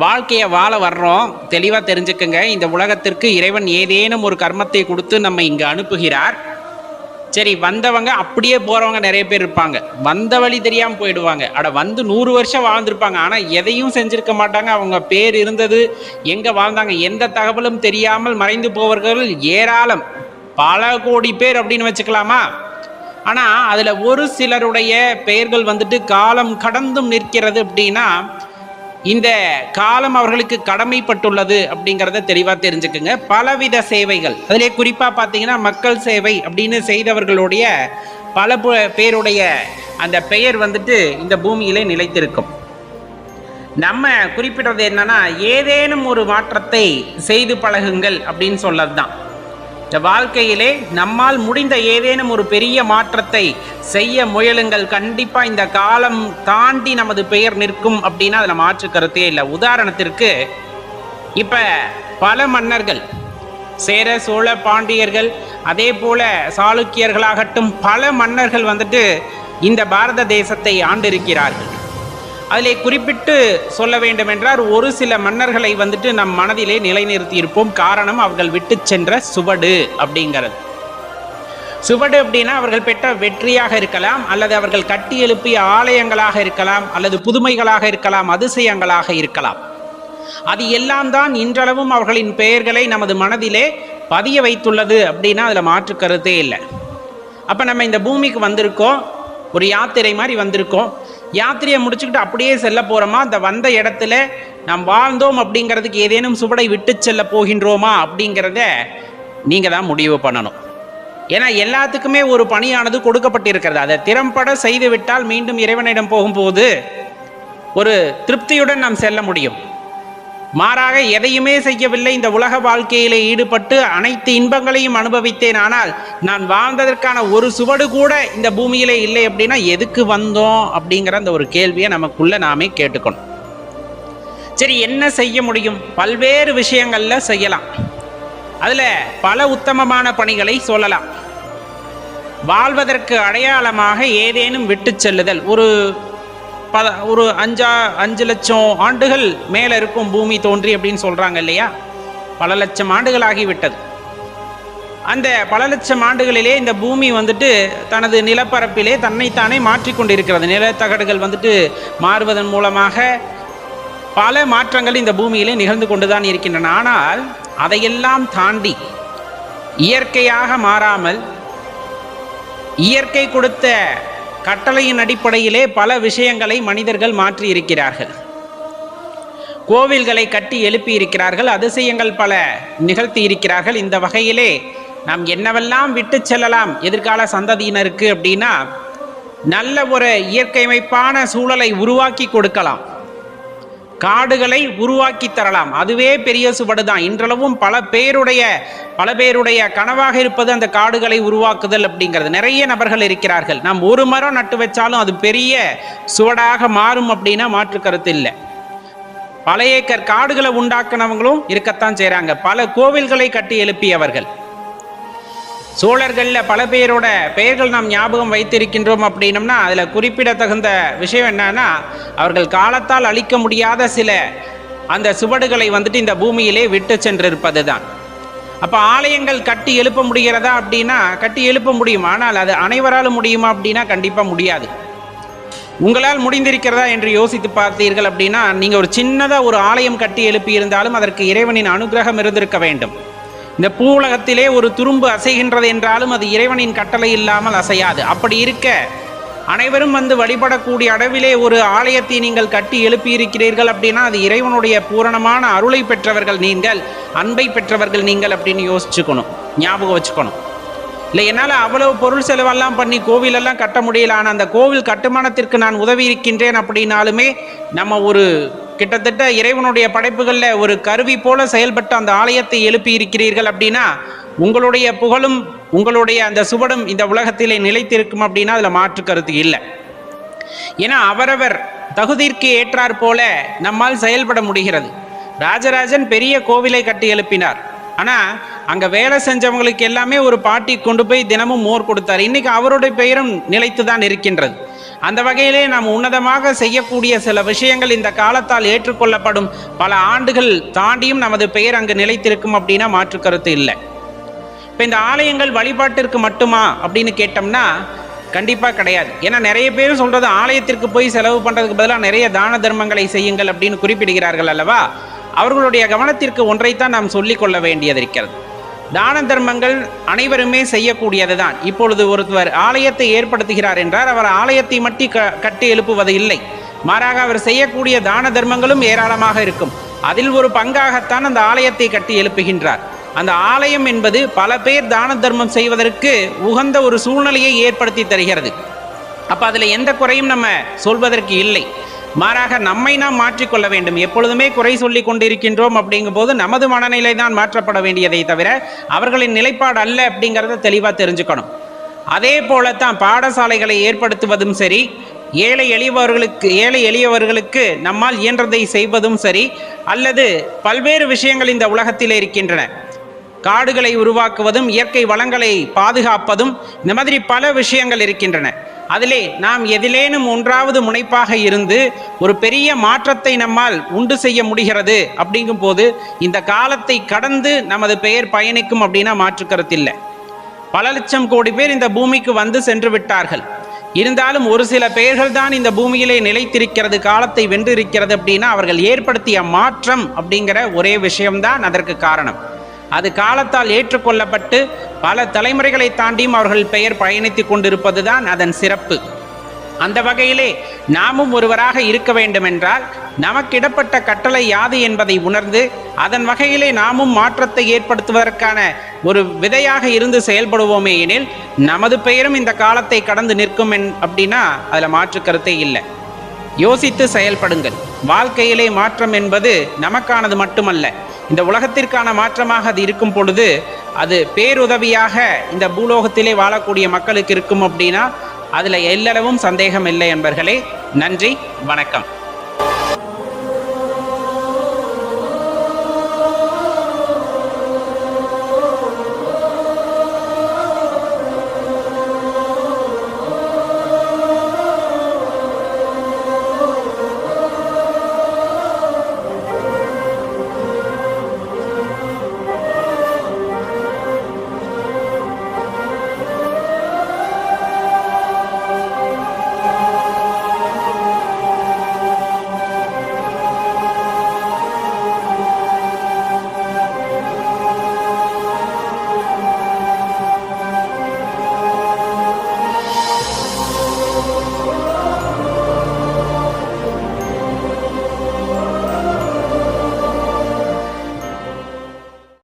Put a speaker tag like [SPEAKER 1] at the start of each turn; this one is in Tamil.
[SPEAKER 1] வாழ்க்கையை வாழ வர்றோம். தெளிவாக தெரிஞ்சுக்கங்க, இந்த உலகத்திற்கு இறைவன் ஏதேனும் ஒரு கர்மத்தை கொடுத்து நம்ம இங்கே அனுப்புகிறார். சரி, வந்தவங்க அப்படியே போகிறவங்க நிறைய பேர் இருப்பாங்க. வந்த வழி தெரியாமல் போயிடுவாங்க. வந்து 100 வருஷம் வாழ்ந்துருப்பாங்க, ஆனால் எதையும் செஞ்சுருக்க மாட்டாங்க. அவங்க பேர் இருந்தது, எங்கே வாழ்ந்தாங்க, எந்த தகவலும் தெரியாமல் மறைந்து போவர்கள் ஏராளம், பல கோடி பேர் அப்படின்னு வச்சுக்கலாமா. ஆனால் அதில் ஒரு சிலருடைய பெயர்கள் காலம் கடந்தும் நிற்கிறது. அப்படின்னா இந்த காலம் அவர்களுக்கு கடமைப்பட்டுள்ளது அப்படிங்கிறத தெளிவாக தெரிஞ்சுக்குங்க. பலவித சேவைகள், அதிலே குறிப்பாக பார்த்தீங்கன்னா மக்கள் சேவை அப்படின்னு செய்தவர்களுடைய பல பேருடைய அந்த பெயர் இந்த பூமியிலே நிலைத்திருக்கும். நம்ம குறிப்பிடுறது என்னன்னா, ஏதேனும் ஒரு மாற்றத்தை செய்து பழகுங்கள் அப்படின்னு சொல்லது தான். இந்த வாழ்க்கையிலே நம்மால் முடிந்த ஏதேனும் ஒரு பெரிய மாற்றத்தை செய்ய முயலுங்கள். கண்டிப்பாக இந்த காலம் தாண்டி நமது பெயர் நிற்கும் அப்படின்னா அதில் மாற்று கருத்தே இல்லை. உதாரணத்திற்கு இப்போ பல மன்னர்கள், சேர சோழ பாண்டியர்கள், அதே போல சாளுக்கியர்களாகட்டும், பல மன்னர்கள் இந்த பாரத தேசத்தை ஆண்டிருக்கிறார்கள். அதிலே குறிப்பிட்டு சொல்ல வேண்டும் என்றால் ஒரு சில மன்னர்களை நம் மனதிலே நிலைநிறுத்தி இருப்போம். காரணம், அவர்கள் விட்டு சென்ற சுவடு அப்படிங்கிறது. சுவடு அப்படின்னா அவர்கள் பெற்ற வெற்றியாக இருக்கலாம், அல்லது அவர்கள் கட்டி எழுப்பிய ஆலயங்களாக இருக்கலாம், அல்லது புதுமைகளாக இருக்கலாம், அதிசயங்களாக இருக்கலாம். அது எல்லாம் தான் இன்றளவும் அவர்களின் பெயர்களை நமது மனதிலே பதிய வைத்துள்ளது அப்படின்னா அதில் மாற்று கருத்தே இல்லை. அப்போ நம்ம இந்த பூமிக்கு வந்திருக்கோம், ஒரு யாத்திரை மாதிரி வந்திருக்கோம். யாத்திரையை முடிச்சுக்கிட்டு அப்படியே செல்ல போகிறோமா, அந்த வந்த இடத்துல நாம் வாழ்ந்தோம் அப்படிங்கிறதுக்கு ஏதேனும் சுவடை விட்டு செல்ல போகின்றோமா அப்படிங்கிறத நீங்கள் தான் முடிவு பண்ணணும். ஏன்னா எல்லாத்துக்குமே ஒரு பணியானது கொடுக்கப்பட்டிருக்கிறது. அதை திறம்பட செய்து விட்டால் மீண்டும் இறைவனிடம் போகும்போது ஒரு திருப்தியுடன் நாம் செல்ல முடியும். மாறாக எதையுமே செய்யவில்லை, இந்த உலக வாழ்க்கையிலே ஈடுபட்டு அனைத்து இன்பங்களையும் அனுபவித்தேன், ஆனால் நான் வாழ்ந்ததற்கான ஒரு சுவடு கூட இந்த பூமியிலே இல்லை அப்படின்னா எதுக்கு வந்தோம் அப்படிங்கிற அந்த ஒரு கேள்வியை நமக்குள்ள நாமே கேட்டுக்கணும். சரி, என்ன செய்ய முடியும்? பல்வேறு விஷயங்கள்ல செய்யலாம். அதுல பல உத்தமமான பணிகளை சொல்லலாம். வாழ்வதற்கு அடையாளமாக ஏதேனும் விட்டு செல்லுதல். ஒரு 5 லட்சம் ஆண்டுகள் மேலே இருக்கும் பூமி தோன்றி அப்படின்னு சொல்கிறாங்க இல்லையா? பல லட்சம் ஆண்டுகள் ஆகிவிட்டது. அந்த பல லட்சம் ஆண்டுகளிலே இந்த பூமி தனது நிலப்பரப்பிலே தன்னைத்தானே மாற்றிக்கொண்டிருக்கிறது. நிலத்தகடுகள் மாறுவதன் மூலமாக பல மாற்றங்கள் இந்த பூமியிலே நிகழ்ந்து கொண்டு தான் இருக்கின்றன. ஆனால் அதையெல்லாம் தாண்டி இயற்கையாக மாறாமல் இயற்கை கொடுத்த கட்டளையின் அடிப்படையிலே பல விஷயங்களை மனிதர்கள் மாற்றி இருக்கிறார்கள். கோவில்களை கட்டி எழுப்பி இருக்கிறார்கள், அதிசயங்கள் பல நிகழ்த்தி இருக்கிறார்கள். இந்த வகையிலே நாம் என்னவெல்லாம் விட்டு செல்லலாம் எதிர்கால சந்ததியினருக்கு அப்படின்னா, நல்ல ஒரு இயற்கையமைப்பான சூழலை உருவாக்கி கொடுக்கலாம், காடுகளை உருவாக்கி தரலாம். அதுவே பெரிய சுவடு தான். இன்றளவும் பல பேருடைய கனவாக இருப்பது அந்த காடுகளை உருவாக்குதல் அப்படிங்கிறது. நிறைய நபர்கள் இருக்கிறார்கள். நாம் ஒரு மரம் நட்டு வச்சாலும் அது பெரிய சுவடாக மாறும் அப்படின்னா மாற்று கருத்து இல்லை. பல ஏக்கர் காடுகளை உண்டாக்குனவங்களும் இருக்கத்தான் செய்கிறாங்க. பல கோவில்களை கட்டி எழுப்பியவர்கள். சோழர்களில் பல பேரோட பெயர்கள் நாம் ஞாபகம் வைத்திருக்கின்றோம் அப்படின்னம்னா அதில் குறிப்பிடத்தகுந்த விஷயம் என்னன்னா, அவர்கள் காலத்தால் அழிக்க முடியாத சில அந்த சுவடுகளை இந்த பூமியிலே விட்டு சென்றிருப்பது தான். அப்போ ஆலயங்கள் கட்டி எழுப்ப முடிகிறதா அப்படின்னா கட்டி எழுப்ப முடியும். ஆனால் அது அனைவராலும் முடியுமா அப்படின்னா கண்டிப்பாக முடியாது. உங்களால் முடிந்திருக்கிறதா என்று யோசித்து பார்த்தீர்கள் அப்படின்னா, நீங்கள் ஒரு சின்னதாக ஒரு ஆலயம் கட்டி எழுப்பி இருந்தாலும் அதற்கு இறைவனின் அனுகிரகம் இருந்திருக்க வேண்டும். இந்த பூவுலகத்திலே ஒரு துரும்பு அசைகின்றது என்றாலும் அது இறைவனின் கட்டளை இல்லாமல் அசையாது. அப்படி இருக்க அனைவரும் வழிபடக்கூடிய அளவிலே ஒரு ஆலயத்தை நீங்கள் கட்டி எழுப்பி இருக்கிறீர்கள் அப்படின்னா அது இறைவனுடைய பூரணமான அருளை பெற்றவர்கள் நீங்கள், அன்பை பெற்றவர்கள் நீங்கள் அப்படின்னு யோசிச்சுக்கணும், ஞாபகம் வச்சுக்கணும். இல்லை, என்னால் அவ்வளவு பொருள் செலவெல்லாம் பண்ணி கோவிலெல்லாம் கட்ட முடியல, ஆனால் அந்த கோவில் கட்டுமானத்திற்கு நான் உதவி இருக்கின்றேன் அப்படின்னாலுமே நம்ம ஒரு கிட்டத்தட்ட இறைவனுடைய படைப்புகளில் ஒரு கருவி போல செயல்பட்டு அந்த ஆலயத்தை எழுப்பி இருக்கிறீர்கள் அப்படின்னா உங்களுடைய புகழும் உங்களுடைய அந்த சுவடும் இந்த உலகத்திலே நிலைத்திருக்கும் அப்படின்னா அதில் மாற்று கருத்து இல்லை. ஏன்னா அவரவர் தகுதிக்கு ஏற்றார் போல நம்மால் செயல்பட முடிகிறது. ராஜராஜன் பெரிய கோவிலை கட்டி எழுப்பினார். ஆனால் அங்கே வேலை செஞ்சவங்களுக்கு எல்லாமே ஒரு பாட்டி கொண்டு போய் தினமும் மோர் கொடுத்தார். இன்னைக்கு அவருடைய பெயரும் நிலைத்து தான் இருக்கின்றது. அந்த வகையிலே நாம் உன்னதமாக செய்யக்கூடிய சில விஷயங்கள் இந்த காலத்தால் ஏற்றுக்கொள்ளப்படும், பல ஆண்டுகள் தாண்டியும் நமது பெயர் அங்கு நிலைத்திருக்கும் அப்படின்னா மாற்று கருத்து இல்லை. இப்போ இந்த ஆலயங்கள் வழிபாட்டிற்கு மட்டுமா அப்படின்னு கேட்டோம்னா கண்டிப்பாக கிடையாது. ஏன்னா நிறைய பேர் சொல்கிறது ஆலயத்திற்கு போய் செலவு பண்ணுறதுக்கு பதிலாக நிறைய தான தர்மங்களை செய்யுங்கள் அப்படின்னு குறிப்பிடுகிறார்கள் அல்லவா. அவர்களுடைய கவனத்திற்கு ஒன்றைத்தான் நாம் சொல்லிக் கொள்ள வேண்டியது இருக்கிறது. தான தர்மங்கள் அனைவருமே செய்யக்கூடியது தான். இப்பொழுது ஒருவர் ஆலயத்தை ஏற்படுத்துகிறார் என்றால் அவர் ஆலயத்தை மட்டும் கட்டி எழுப்புவது இல்லை, மாறாக அவர் செய்யக்கூடிய தான தர்மங்களும் ஏராளமாக இருக்கும். அதில் ஒரு பங்காகத்தான் அந்த ஆலயத்தை கட்டி எழுப்புகின்றார். அந்த ஆலயம் என்பது பல பேர் தான தர்மம் செய்வதற்கு உகந்த ஒரு சூழ்நிலையை ஏற்படுத்தி தருகிறது. அப்போ அதில் எந்த குறையும் நம்ம சொல்வதற்கு இல்லை, மாறாக நம்மை நாம் மாற்றிக்கொள்ள வேண்டும். எப்பொழுதுமே குறை சொல்லி கொண்டிருக்கின்றோம் அப்படிங்கும் போது நமது மனநிலை தான் மாற்றப்பட வேண்டியதை தவிர அவர்களின் நிலைப்பாடு அல்ல அப்படிங்கிறத தெளிவாக தெரிஞ்சுக்கணும். அதே போலத்தான் பாடசாலைகளை ஏற்படுத்துவதும் சரி, ஏழை எளியவர்களுக்கு நம்மால் இயன்றதை செய்வதும் சரி, அல்லது பல்வேறு விஷயங்கள் இந்த உலகத்தில் இருக்கின்றன. காடுகளை உருவாக்குவதும் இயற்கை வளங்களை பாதுகாப்பதும் இந்த மாதிரி பல விஷயங்கள் இருக்கின்றன. அதிலே நாம் எதிலேனும் ஒன்றாவது முனைப்பாக இருந்து ஒரு பெரிய மாற்றத்தை நம்மால் உண்டு செய்ய முடிகிறது அப்படிங்கும் போது இந்த காலத்தை கடந்து நமது பெயர் பயணிக்கும் அப்படின்னா மாற்றுக்கருத்தில்லை. பல லட்சம் கோடி பேர் இந்த பூமிக்கு வந்து சென்று விட்டார்கள். இருந்தாலும் ஒரு சில பெயர்கள் தான் இந்த பூமியிலே நிலைத்திருக்கிறது, காலத்தை வென்றிருக்கிறது அப்படின்னா அவர்கள் ஏற்படுத்திய மாற்றம் அப்படிங்கிற ஒரே விஷயம்தான் அதற்கு காரணம். அது காலத்தால் ஏற்றுக்கொள்ளப்பட்டு பல தலைமுறைகளை தாண்டியும் அவர்கள் பெயர் பயணித்து கொண்டிருப்பது தான் அதன் சிறப்பு. அந்த வகையிலே நாமும் ஒருவராக இருக்க வேண்டுமென்றால் நமக்கிடப்பட்ட கட்டளை யாது என்பதை உணர்ந்து அதன் வகையிலே நாமும் மாற்றத்தை ஏற்படுத்துவதற்கான ஒரு விதையாக இருந்து செயல்படுவோமே எனில் நமது பெயரும் இந்த காலத்தை கடந்து நிற்கும் அப்படின்னா அதில் மாற்று கருத்தே இல்லை. யோசித்து செயல்படுங்கள். வாழ்க்கையிலே மாற்றம் என்பது நமக்கானது மட்டுமல்ல, இந்த உலகத்திற்கான மாற்றமாக அது இருக்கும் பொழுது அது பேருதவியாக இந்த பூலோகத்திலே வாழக்கூடிய மக்களுக்கு இருக்கும் அப்படின்னா அதில் எல்லளவும் சந்தேகம் இல்லை என்பர்களே. நன்றி, வணக்கம்.